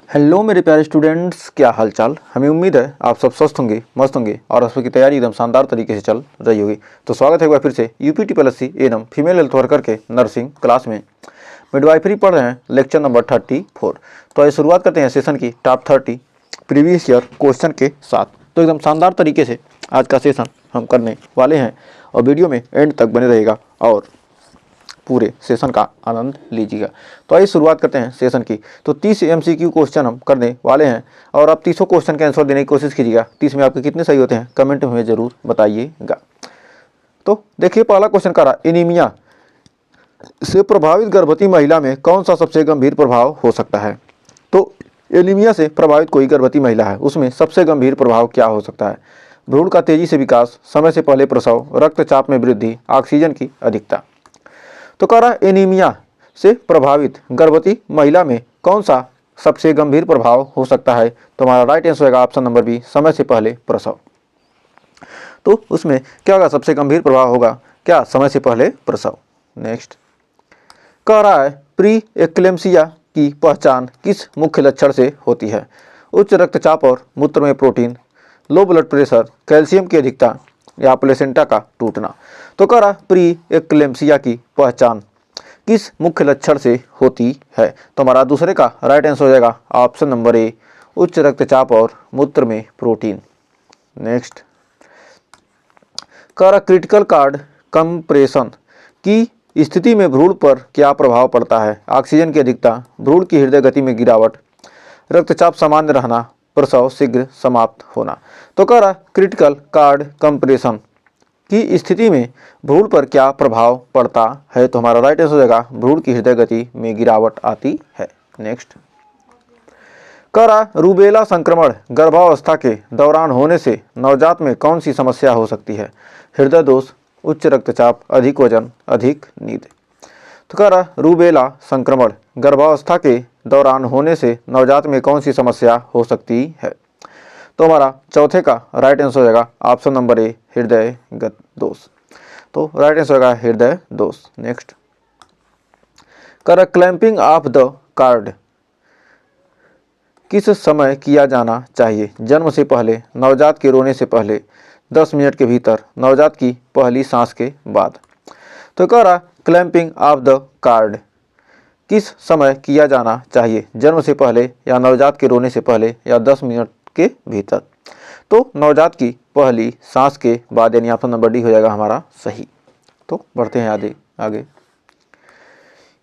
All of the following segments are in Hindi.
हेलो मेरे प्यारे स्टूडेंट्स, क्या हाल चाल। हमें उम्मीद है आप सब स्वस्थ होंगे, मस्त होंगे और आप की तैयारी एकदम शानदार तरीके से चल रही होगी। तो स्वागत है एक बार फिर से यूपीटी प्लस सी एनम फीमेल हेल्थ वर्कर के नर्सिंग क्लास में। मिडवाइफरी पढ़ रहे हैं, लेक्चर नंबर 34। तो आइए शुरुआत करते हैं सेशन की टॉप 30 प्रीवियस ईयर क्वेश्चन के साथ। तो एकदम शानदार तरीके से आज का सेशन हम करने वाले हैं और वीडियो में एंड तक बने रहेगा और पूरे सेशन का आनंद लीजिएगा। तो आइए शुरुआत करते हैं सेशन की। तो 30 MCQ क्वेश्चन हम करने वाले हैं और आप 30 क्वेश्चन के आंसर देने की कोशिश कीजिएगा। 30 में आपके कितने सही होते हैं कमेंट में जरूर बताइएगा। तो देखिए, पहला क्वेश्चन कह रहा, एनीमिया से प्रभावित गर्भवती महिला में कौन सा सबसे गंभीर प्रभाव हो सकता है। तो एनीमिया से प्रभावित कोई गर्भवती महिला है, उसमें सबसे गंभीर प्रभाव क्या हो सकता है। भ्रूण का तेजी से विकास, समय से पहले प्रसव, रक्तचाप में वृद्धि, ऑक्सीजन की अधिकता। तो कह रहा है एनीमिया से प्रभावित गर्भवती महिला में कौन सा सबसे गंभीर प्रभाव हो सकता है। तो हमारा राइट आंसर होगा ऑप्शन नंबर बी, समय से पहले प्रसव। तो उसमें क्या होगा, सबसे गंभीर प्रभाव होगा क्या, समय से पहले प्रसव। नेक्स्ट कह रहा है प्री एक्लेम्सिया की पहचान किस मुख्य लक्षण से होती है। उच्च रक्तचाप और मूत्र में protein, low blood pressure, calcium की अधिकता या प्लेसेंटा का टूटना। तो कह रहा प्री एक्लेम्सिया की पहचान किस मुख्य लक्षण से होती है। तो हमारा दूसरे का राइट आंसर हो जाएगा ऑप्शन नंबर ए, उच्च रक्तचाप और मूत्र में प्रोटीन। नेक्स्ट कह रहा क्रिटिकल कार्ड कंप्रेशन की स्थिति में भ्रूण पर क्या प्रभाव पड़ता है। ऑक्सीजन की अधिकता, भ्रूण की हृदय गति में गिरावट, रक्तचाप सामान्य रहना, प्रसव शीघ्र समाप्त होना। तो कह रहा क्रिटिकल कार्ड कंप्रेशन की स्थिति में भ्रूण पर क्या प्रभाव पड़ता है। तो हमारा राइट आंसर हो जाएगा भ्रूण की हृदय गति में गिरावट आती है। नेक्स्ट कह रहा रूबेला संक्रमण गर्भावस्था के दौरान होने से नवजात में कौन सी समस्या हो सकती है। हृदय दोष, उच्च रक्तचाप, अधिक वजन, अधिक नींद। तो कह रहा रूबेला संक्रमण गर्भावस्था के दौरान होने से नवजात में कौन सी समस्या हो सकती है। तो हमारा चौथे का राइट आंसर हो जाएगा ऑप्शन नंबर ए, हृदय दोष। तो राइट आंसर होगा हृदय दोष। नेक्स्ट कर क्लैंपिंग ऑफ द कार्ड किस समय किया जाना चाहिए। जन्म से पहले, नवजात के रोने से पहले, 10 मिनट के भीतर, नवजात की पहली सांस के बाद। तो कह रहा क्लैंपिंग ऑफ द कार्ड किस समय किया जाना चाहिए, जन्म से पहले या नवजात के रोने से पहले या 10 मिनट के भीतर। तो नवजात की पहली सांस के बाद, यानी ऑप्शन नंबर डी हो जाएगा हमारा सही। तो बढ़ते हैं आगे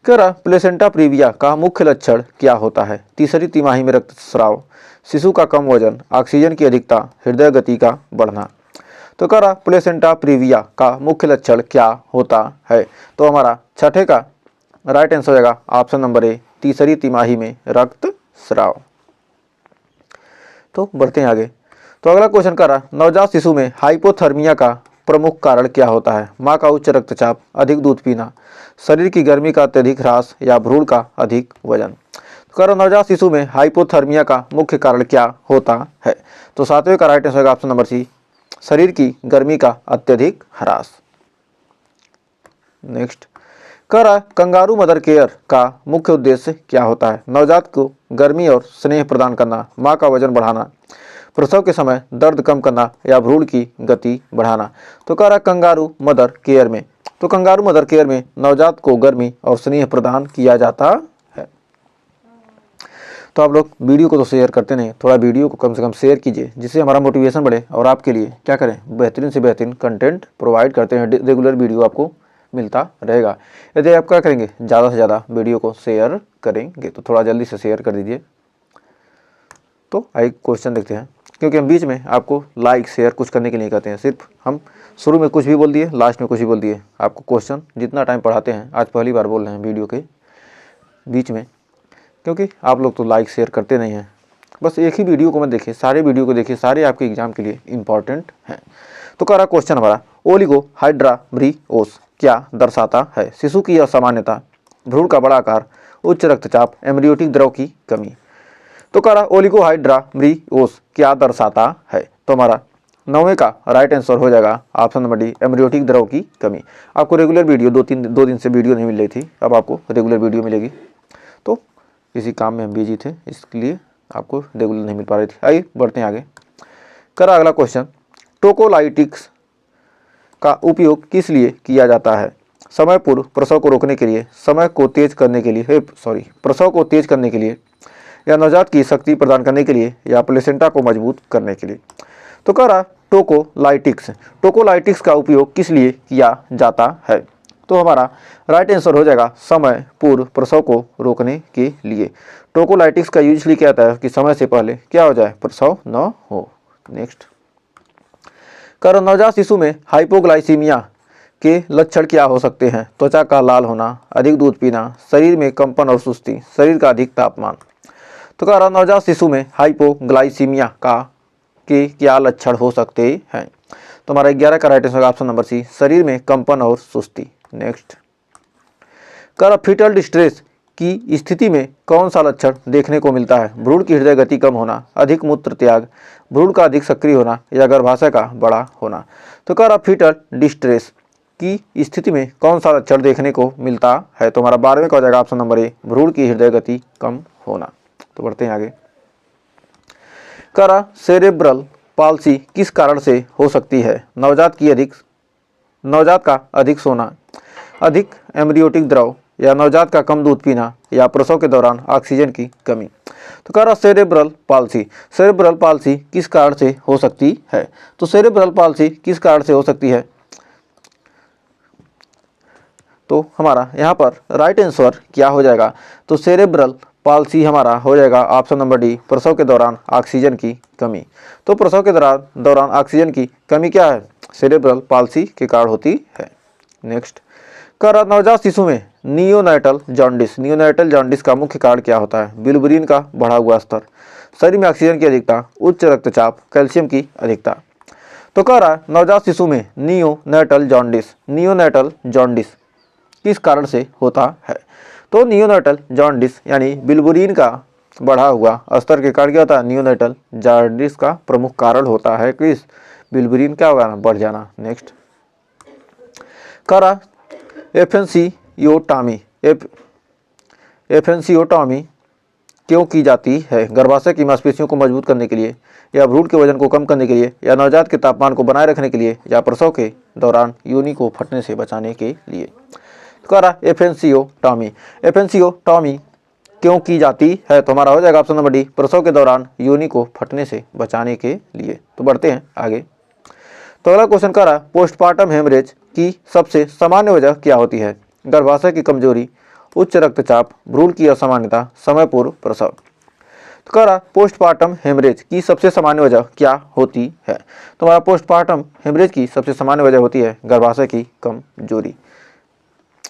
कह रहा प्लेसेंटा प्रीविया का मुख्य लक्षण क्या होता है। तीसरी तिमाही में रक्तस्राव, शिशु का कम वजन, ऑक्सीजन की अधिकता, हृदय गति का बढ़ना। तो कह रहा प्लेसेंटा प्रीविया का मुख्य लक्षण क्या होता है। तो हमारा छठे का राइट आंसर हो जाएगा ऑप्शन नंबर ए, तीसरी तिमाही में रक्तस्राव। तो बढ़ते हैं आगे। तो अगला क्वेश्चन कर रहा नवजात शिशु में हाइपोथर्मिया का प्रमुख कारण क्या होता है। माँ का उच्च रक्तचाप, अधिक दूध पीना, शरीर की गर्मी का अत्यधिक ह्रास या भ्रूण का अधिक वजन। तो कह रहा नवजात शिशु में हाइपोथर्मिया का मुख्य कारण क्या होता है। तो सातवें का राइट आंसर होगा ऑप्शन नंबर सी, शरीर की गर्मी का अत्यधिक ह्रास। नेक्स्ट कह रहा कंगारू मदर केयर का मुख्य उद्देश्य क्या होता है। नवजात को गर्मी और स्नेह प्रदान करना, माँ का वजन बढ़ाना, प्रसव के समय दर्द कम करना या भ्रूण की गति बढ़ाना। तो कह रहा कंगारू मदर केयर में, तो कंगारू मदर केयर में नवजात को गर्मी और स्नेह प्रदान किया जाता है। तो आप लोग वीडियो को तो शेयर करते नहीं, थोड़ा वीडियो को कम से कम शेयर कीजिए, जिससे हमारा मोटिवेशन बढ़े और आपके लिए क्या करें, बेहतरीन से बेहतरीन कंटेंट प्रोवाइड करते हैं। रेगुलर वीडियो आपको मिलता रहेगा। यदि आप क्या करेंगे, ज़्यादा से ज़्यादा वीडियो को शेयर करेंगे, तो थोड़ा जल्दी से शेयर कर दीजिए। तो आइए क्वेश्चन देखते हैं, क्योंकि हम बीच में आपको लाइक शेयर कुछ करने के लिए कहते हैं। सिर्फ हम शुरू में कुछ भी बोल दिए, लास्ट में कुछ भी बोल दिए। आपको क्वेश्चन जितना टाइम पढ़ाते हैं, आज पहली बार बोल रहे हैं वीडियो के बीच में, क्योंकि आप लोग तो लाइक शेयर करते नहीं हैं। बस एक ही वीडियो को मत देखिए, सारे वीडियो को देखिए, सारे आपके एग्जाम के लिए इंपॉर्टेंट हैं। तो कह रहा क्वेश्चन हमारा ओलिगो हाइड्राब्रियोस क्या दर्शाता है। शिशु की असामान्यता, भ्रूण का बड़ा आकार, उच्च रक्तचाप, एम्ब्रियोटिक द्रव की कमी। तो कह रहा ओलिगोहाइड्राब्रियोस क्या दर्शाता है। तो हमारा नौवें का राइट आंसर हो जाएगा ऑप्शन नंबर डी, एम्ब्रियोटिक द्रव की कमी। आपको रेगुलर वीडियो दो दिन से वीडियो नहीं मिल रही थी, अब आपको रेगुलर वीडियो मिलेगी। तो इसी काम में हम बिजी थे, इसके लिए आपको रेगुलर नहीं मिल पा रही थी। आइए बढ़ते हैं आगे। करा अगला क्वेश्चन, टोकोलाइटिक्स का उपयोग किस लिए किया जाता है? समय पूर्व प्रसव को रोकने के लिए, समय को तेज करने के लिए, प्रसव को तेज करने के लिए, या नवजात की शक्ति प्रदान करने के लिए, या प्लेसेंटा को मजबूत करने के लिए। तो कह रहा टोकोलाइटिक्स, टोकोलाइटिक्स का उपयोग किस लिए किया जाता है? तो हमारा राइट आंसर हो जाएगा समय पूर्व प्रसव को रोकने के लिए। टोकोलाइटिक्स का यूज इसलिए किया जाता है कि समय से पहले क्या हो जाए, प्रसव न हो। नेक्स्ट, कर नवजात शिशु में हाइपोग्लाइसीमिया के लक्षण क्या हो सकते हैं? त्वचा का लाल होना, अधिक दूध पीना, शरीर में कंपन और सुस्ती, शरीर का अधिक तापमान। तो कह रहा नवजात शिशु में हाइपोग्लाइसीमिया के क्या लक्षण हो सकते हैं? तो हमारा 11 का right answer option number C, शरीर में कंपन और सुस्ती। नेक्स्ट, कर फीटल डिस्ट्रेस की स्थिति में कौन सा लक्षण देखने को मिलता है? भ्रूण की हृदय गति कम होना, अधिक मूत्र त्याग, भ्रूण का अधिक सक्रिय होना, या गर्भाशय का बड़ा होना। तो कह रहा फीटल डिस्ट्रेस की स्थिति में कौन सा लक्षण देखने को मिलता है? तो हमारा 12वें का हो जाएगा ऑप्शन नंबर ए, भ्रूण की हृदय गति कम होना। तो बढ़ते हैं आगे। कह रहा सेरेब्रल पाल्सी किस कारण से हो सकती है? नवजात का अधिक सोना, अधिक एम्ब्रियोटिक द्रव, या नवजात का कम दूध पीना, या प्रसव के दौरान ऑक्सीजन की कमी। तो कह रहा सेरेब्रल पाल्सी किस कारण से हो सकती है? तो सेरेब्रल पाल्सी किस कारण से हो सकती है? तो हमारा यहाँ पर राइट आंसर क्या हो जाएगा? तो सेरेब्रल पाल्सी हमारा हो जाएगा ऑप्शन नंबर डी, प्रसव के दौरान ऑक्सीजन की कमी। तो प्रसव के दौरान ऑक्सीजन की कमी क्या है? सेरेब्रल पाल्सी के कारण होती है। नेक्स्ट, कर नवजात शिशु में नियोनेटल जॉन्डिस का मुख्य कारण क्या होता है? बिलिरुबिन का बढ़ा हुआ स्तर, शरीर में ऑक्सीजन की अधिकता, उच्च रक्तचाप, कैल्शियम की अधिकता। तो कह रहा है नवजात शिशु में नियोनेटल जॉन्डिस किस कारण से होता है? तो नियोनेटल जॉन्डिस यानी बिलिरुबिन का बढ़ा हुआ स्तर के कारण क्या होता है? नियोनेटल जॉन्डिस का प्रमुख कारण होता है किस? बिलिरुबिन क्या होगा ना, बढ़ जाना। नेक्स्ट, करा एफेंसियोटॉमी क्यों की जाती है? गर्भाशय की मांसपेशियों को मजबूत करने के लिए, या भ्रूण के वजन को कम करने के लिए, या नवजात के तापमान को बनाए रखने के लिए, या प्रसव के दौरान योनि को फटने से बचाने के लिए। कह रहा एफेंसियोटॉमी क्यों की जाती है? तो हमारा हो जाएगा ऑप्शन नंबर डी, प्रसव के दौरान योनि को फटने से बचाने के लिए। तो बढ़ते हैं आगे। तो अगला क्वेश्चन कह रहा पोस्टमार्टम हेमरेज की सबसे सामान्य वजह क्या होती है? गर्भाशय की कमजोरी, उच्च रक्तचाप, भ्रूण की असामान्यता, समय पूर्व प्रसव। तो कह रहा पोस्टमार्टम हेमरेज की सबसे सामान्य वजह क्या होती है? तो हमारा पोस्टमार्टम हेमरेज की सबसे सामान्य वजह होती है गर्भाशय की कमजोरी,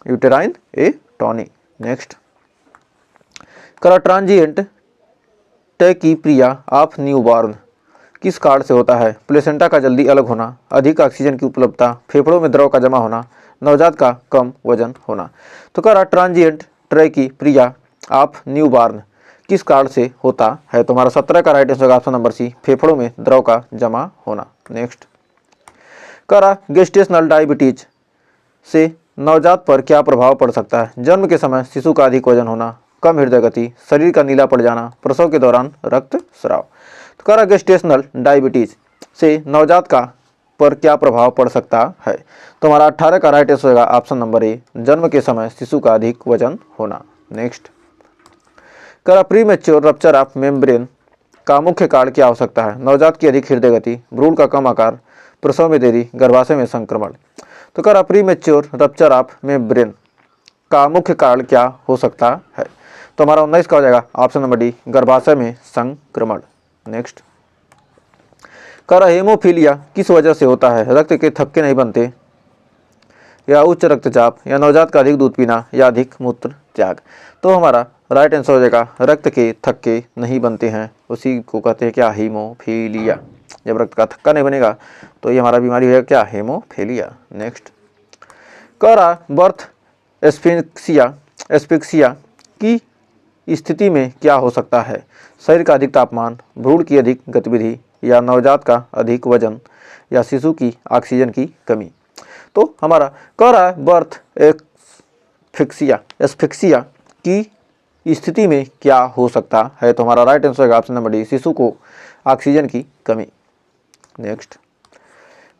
यूटेराइन एटोनी। नेक्स्ट, करा ट्रांजिएंट टैकीप्रिया ऑफ न्यूबॉर्न किस कारण से होता है? प्लेसेंटा का जल्दी अलग होना, अधिक ऑक्सीजन की उपलब्धता, फेफड़ों में द्रव का जमा होना, नवजात का कम वजन होना। तो कह रहा ट्रांजिएंट टैकीप्रिया ऑफ न्यूबॉर्न किस कारण से होता है? तो हमारा 17 का right answer option number C, फेफड़ों में द्रव का जमा होना। नेक्स्ट, कह रहा गेस्टेशनल डायबिटीज से नवजात पर क्या प्रभाव पड़ सकता है? जन्म के समय शिशु का अधिक वजन होना, कम हृदय गति, शरीर का नीला पड़ जाना, प्रसव के दौरान रक्तस्राव। तो कह रहा गेस्टेशनल डायबिटीज से नवजात का पर क्या प्रभाव पड़ सकता है? तो हमारा 18 का राइट आंसर होगा ऑप्शन नंबर ए, जन्म के समय शिशु का अधिक वजन होना। नेक्स्ट, कह रहा प्रीमेच्योर रप्चर ऑफ मेम्ब्रेन का मुख्य कारण क्या हो सकता है? नवजात की अधिक हृदय गति, भ्रूण का कम आकार, प्रसव में देरी, गर्भाशय में संक्रमण। तो कह रहा प्रीमेच्योर रप्चर ऑफ मेम्ब्रेन का मुख्य कारण क्या हो सकता है? तो हमारा 19 का हो जाएगा ऑप्शन नंबर डी, गर्भाशय में संक्रमण। नेक्स्ट, कह रहा हेमोफीलिया किस वजह से होता है? रक्त के थक्के नहीं बनते, या उच्च रक्तचाप, या नवजात का अधिक दूध पीना, या अधिक मूत्र त्याग। तो हमारा राइट आंसर हो जाएगा रक्त के थक्के नहीं बनते हैं, उसी को कहते हैं क्या? हीमोफीलिया। जब रक्त का थक्का नहीं बनेगा तो ये हमारा बीमारी है क्या? हेमोफीलिया। नेक्स्ट, कह रहा बर्थ एस्फिक्सिया की स्थिति में क्या हो सकता है? शरीर का अधिक तापमान, भ्रूण की अधिक गतिविधि, या नवजात का अधिक वजन, या शिशु की ऑक्सीजन की कमी। तो हमारा कह रहा है बर्थ एस्फिक्सिया की स्थिति में क्या हो सकता है? तो हमारा राइट आंसर होगा ऑप्शन नंबर डी, शिशु को ऑक्सीजन की कमी। नेक्स्ट,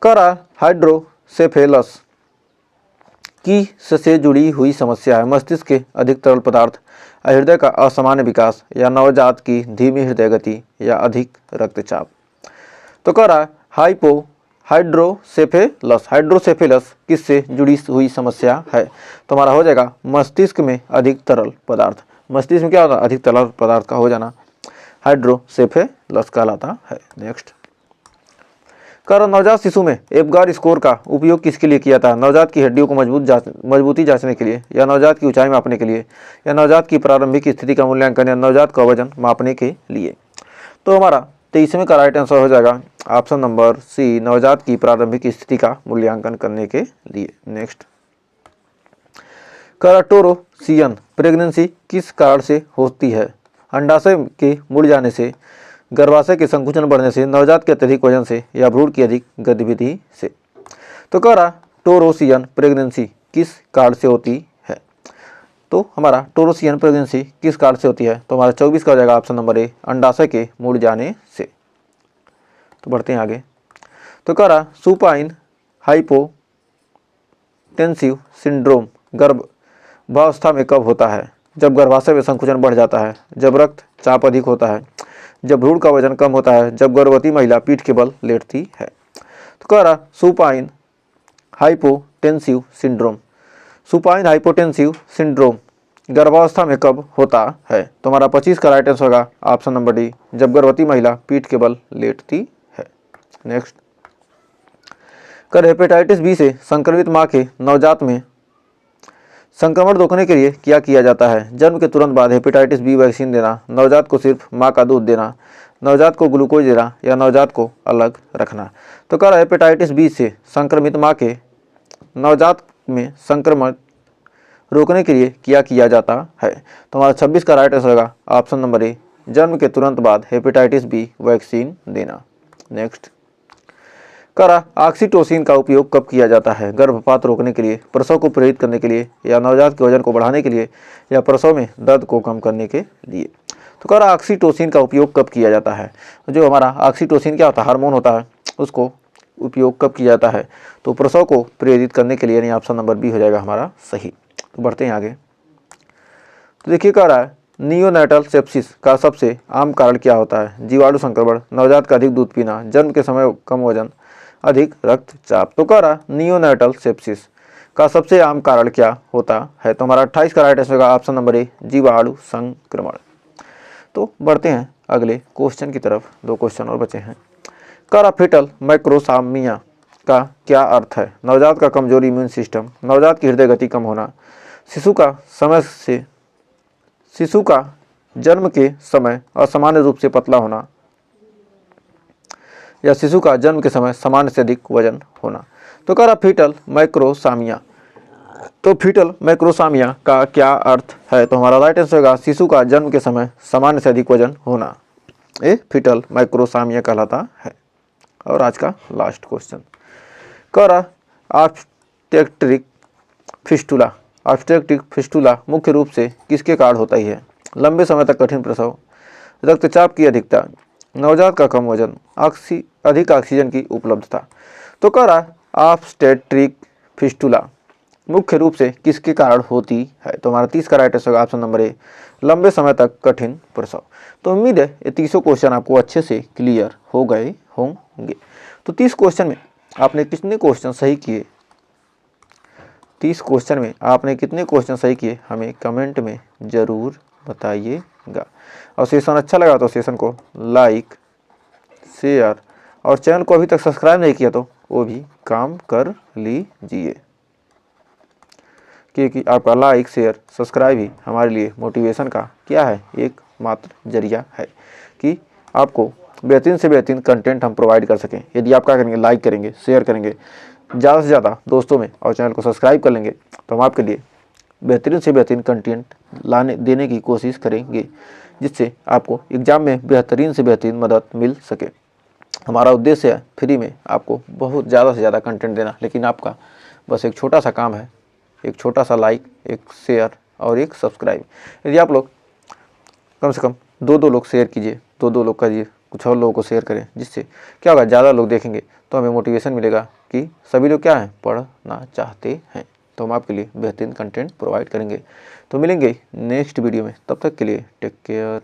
करा हाइड्रोसेफेलस की से जुड़ी हुई समस्या है? मस्तिष्क के अधिक तरल पदार्थ, हृदय का असामान्य विकास, या नवजात की धीमी हृदय गति, या अधिक रक्तचाप। तो कह रहा है हाइड्रोसेफेलस किससे जुड़ी हुई समस्या है? तो हमारा हो जाएगा मस्तिष्क में अधिक तरल पदार्थ। मस्तिष्क में क्या होता है? अधिक तरल पदार्थ का हो जाना हाइड्रोसेफेलस कहलाता है। नेक्स्ट, कारण नवजात शिशु में एब्गार स्कोर का उपयोग किसके लिए किया था? नवजात की हड्डियों को मजबूती जांचने के लिए, या नवजात की ऊंचाई मापने के लिए, या नवजात की प्रारंभिक स्थिति का मूल्यांकन, या नवजात का वजन मापने के लिए। तो हमारा 23वें का राइट आंसर हो जाएगा ऑप्शन नंबर सी, नवजात की प्रारंभिक स्थिति का मूल्यांकन करने के लिए। नेक्स्ट, कराटोरोसियन प्रेगनेंसी किस कारण से होती है? अंडाशय के मुड़ जाने से, गर्भाशय के संकुचन बढ़ने से, नवजात के अत्यधिक वजन से, या भ्रूण की अधिक गतिविधि से। तो कराटोरोसियन प्रेगनेंसी किस कारण से होती है? तो हमारा टोरोसियन प्रेगनेंसी किस कारण से होती है? तो हमारा 24 का हो जाएगा ऑप्शन नंबर ए, अंडाशय के मुड़ जाने से। तो बढ़ते हैं आगे। तो कह रहा सुपाइन हाइपोटेंसिव सिंड्रोम गर्भावस्था में कब होता है? जब गर्भाशय में संकुचन बढ़ जाता है, जब रक्तचाप अधिक होता है, जब भ्रूण का वजन कम होता है, जब गर्भवती महिला पीठ के बल लेटती है। तो कह रहा supine hypotensive syndrome, supine hypotensive syndrome गर्भावस्था में कब होता है? तो हमारा 25 का राइट आंसर होगा ऑप्शन नंबर डी, जब गर्भवती महिला पीठ के बल लेटती है। नेक्स्ट, कर हेपेटाइटिस बी से संक्रमित मां के नवजात में संक्रमण रोकने के लिए क्या किया जाता है? जन्म के तुरंत बाद हेपेटाइटिस बी वैक्सीन देना, नवजात को सिर्फ मां का दूध देना, नवजात को ग्लूकोज देना, या नवजात को अलग रखना। तो कह रहा है हेपेटाइटिस बी से संक्रमित मां के नवजात में संक्रमण रोकने के लिए क्या किया जाता है? तो हमारा 26 का राइट आंसर होगा ऑप्शन नंबर ए, जन्म के तुरंत बाद हेपेटाइटिस बी वैक्सीन देना। नेक्स्ट, करा ऑक्सीटोसिन का उपयोग कब किया जाता है? गर्भपात रोकने के लिए, प्रसव को प्रेरित करने के लिए, या नवजात के वजन को बढ़ाने के लिए, या प्रसव में दर्द को कम करने के लिए। तो करा ऑक्सीटोसिन का उपयोग कब किया जाता है? जो हमारा ऑक्सीटोसिन क्या होता है? हार्मोन होता है, उसको उपयोग कब किया जाता है? तो प्रसव को प्रेरित करने के लिए, यानी ऑप्शन नंबर बी हो जाएगा हमारा सही। तो बढ़ते हैं आगे। तो देखिए कह रहा है नियोनेटल सेप्सिस का सबसे आम कारण क्या होता है? जीवाणु संक्रमण, नवजात का अधिक दूध पीना, जन्म के समय कम वजन, अधिक रक्तचाप। तो कह रहा नियोनेटल सेप्सिस का सबसे आम कारण क्या होता है? तो हमारा 28 का राइट आंसर होगा ऑप्शन नंबर ए, जीवाणु संक्रमण। तो बढ़ते हैं अगले क्वेश्चन की तरफ, 2 क्वेश्चन और बचे हैं। कह रहा फेटल मैक्रोसामिया का क्या अर्थ है? नवजात का कमजोर इम्यून सिस्टम, नवजात की हृदय गति कम होना, शिशु का जन्म के समय असामान्य रूप से पतला होना, या शिशु का जन्म के समय सामान्य से अधिक वजन होना। तो कह रहा फीटल मैक्रोसामिया, तो फीटल मैक्रोसामिया का क्या अर्थ है? तो हमारा राइट आंसर होगा शिशु का जन्म के समय सामान्य से अधिक वजन होना, ये फीटल मैक्रोसामिया कहलाता है। और आज का लास्ट क्वेश्चन, कह रहा ऑब्स्टेट्रिक फिस्टुला, ऑब्स्टेट्रिक फिस्टुला मुख्य रूप से किसके कारण होता ही है? लंबे समय तक कठिन प्रसव, रक्तचाप की अधिकता, नवजात का कम वजन, अधिक ऑक्सीजन की उपलब्धता। तो कह रहा ऑब्स्टेट्रिक फिस्टुला मुख्य रूप से किसके कारण होती है? तो हमारा 30 का right answer option number A, लंबे समय तक कठिन प्रसव। तो उम्मीद है ये 30 क्वेश्चन आपको अच्छे से क्लियर हो गए होंगे। तो 30 क्वेश्चन में आपने कितने क्वेश्चन सही किए? 30 क्वेश्चन में आपने कितने क्वेश्चन सही किए हमें कमेंट में ज़रूर बताइएगा। और सेशन अच्छा लगा तो सेशन को लाइक, शेयर, और चैनल को अभी तक सब्सक्राइब नहीं किया तो वो भी काम कर लीजिए, क्योंकि आपका लाइक, शेयर, सब्सक्राइब ही हमारे लिए मोटिवेशन का क्या है? एक मात्र जरिया है कि आपको बेहतरीन से बेहतरीन कंटेंट हम प्रोवाइड कर सकें। यदि आप क्या करेंगे? लाइक करेंगे, शेयर करेंगे ज़्यादा से ज़्यादा दोस्तों में, और चैनल को सब्सक्राइब कर लेंगे, तो हम आपके लिए बेहतरीन से बेहतरीन कंटेंट देने की कोशिश करेंगे, जिससे आपको एग्ज़ाम में बेहतरीन से बेहतरीन मदद मिल सके। हमारा उद्देश्य है फ्री में आपको बहुत ज़्यादा से ज़्यादा कंटेंट देना, लेकिन आपका बस एक छोटा सा काम है, एक छोटा सा लाइक, एक शेयर और एक सब्सक्राइब। यदि आप लोग कम से कम 2 लोग शेयर कीजिए, 2 लोग करिए, कुछ और लोगों को शेयर करें, जिससे क्या होगा, ज़्यादा लोग देखेंगे तो हमें मोटिवेशन मिलेगा कि सभी लोग क्या हैं, पढ़ना चाहते हैं। तो हम आपके लिए बेहतरीन कंटेंट प्रोवाइड करेंगे। तो मिलेंगे नेक्स्ट वीडियो में, तब तक के लिए टेक केयर।